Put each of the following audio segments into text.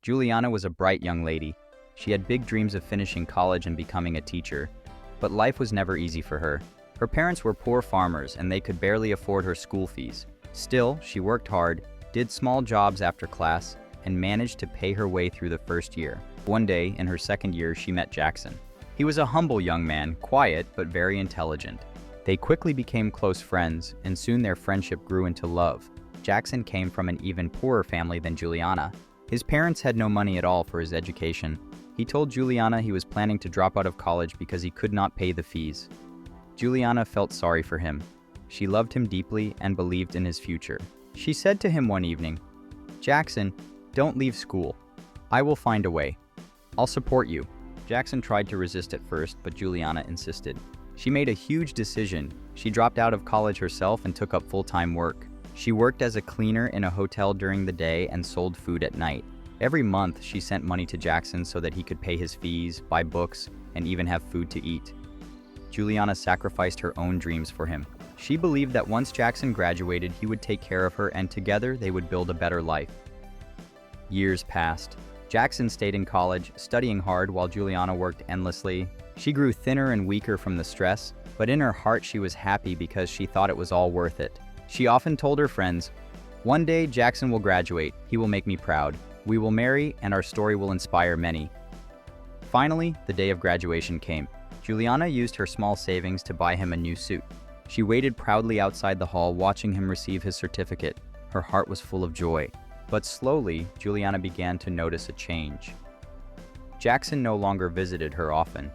Juliana was a bright young lady. She had big dreams of finishing college and becoming a teacher. But life was never easy for her. Her parents were poor farmers and they could barely afford her school fees. Still, she worked hard, did small jobs after class, and managed to pay her way through the first year. One day, in her second year, she met Jackson. He was a humble young man, quiet but very intelligent. They quickly became close friends, and soon their friendship grew into love. Jackson came from an even poorer family than Juliana. His parents had no money at all for his education. He told Juliana he was planning to drop out of college because he could not pay the fees. Juliana felt sorry for him. She loved him deeply and believed in his future. She said to him one evening, "Jackson, don't leave school. I will find a way. I'll support you." Jackson tried to resist at first, but Juliana insisted. She made a huge decision. She dropped out of college herself and took up full-time work. She worked as a cleaner in a hotel during the day and sold food at night. Every month, she sent money to Jackson so that he could pay his fees, buy books, and even have food to eat. Juliana sacrificed her own dreams for him. She believed that once Jackson graduated, he would take care of her and together they would build a better life. Years passed. Jackson stayed in college, studying hard while Juliana worked endlessly. She grew thinner and weaker from the stress, but in her heart she was happy because she thought it was all worth it. She often told her friends, "One day Jackson will graduate, he will make me proud. We will marry and our story will inspire many." Finally, the day of graduation came. Juliana used her small savings to buy him a new suit. She waited proudly outside the hall watching him receive his certificate. Her heart was full of joy. But slowly, Juliana began to notice a change. Jackson no longer visited her often.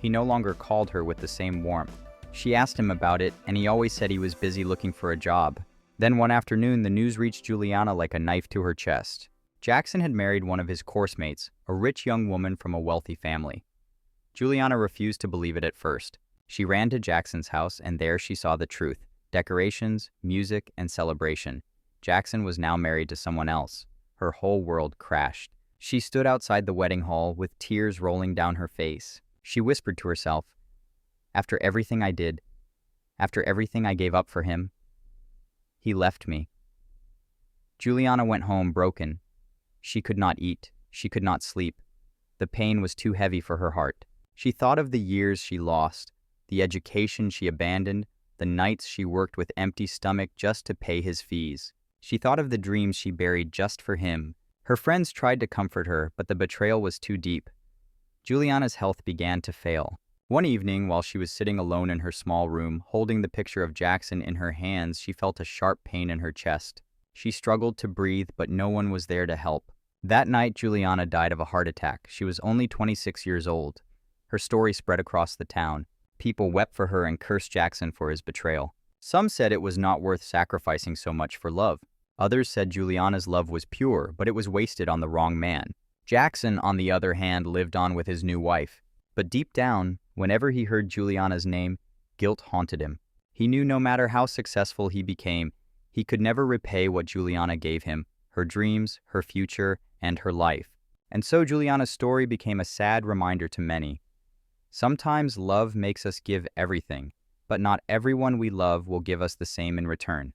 He no longer called her with the same warmth. She asked him about it, and he always said he was busy looking for a job. Then one afternoon, the news reached Juliana like a knife to her chest. Jackson had married one of his course mates, a rich young woman from a wealthy family. Juliana refused to believe it at first. She ran to Jackson's house, and there she saw the truth: decorations, music, and celebration. Jackson was now married to someone else. Her whole world crashed. She stood outside the wedding hall with tears rolling down her face. She whispered to herself, "After everything I did, after everything I gave up for him, he left me." Juliana went home broken. She could not eat. She could not sleep. The pain was too heavy for her heart. She thought of the years she lost, the education she abandoned, the nights she worked with empty stomach just to pay his fees. She thought of the dreams she buried just for him. Her friends tried to comfort her, but the betrayal was too deep. Juliana's health began to fail. One evening, while she was sitting alone in her small room, holding the picture of Jackson in her hands, she felt a sharp pain in her chest. She struggled to breathe, but no one was there to help. That night, Juliana died of a heart attack. She was only 26 years old. Her story spread across the town. People wept for her and cursed Jackson for his betrayal. Some said it was not worth sacrificing so much for love. Others said Juliana's love was pure, but it was wasted on the wrong man. Jackson, on the other hand, lived on with his new wife. But deep down, whenever he heard Juliana's name, guilt haunted him. He knew no matter how successful he became, he could never repay what Juliana gave him: her dreams, her future, and her life. And so Juliana's story became a sad reminder to many. Sometimes love makes us give everything, but not everyone we love will give us the same in return.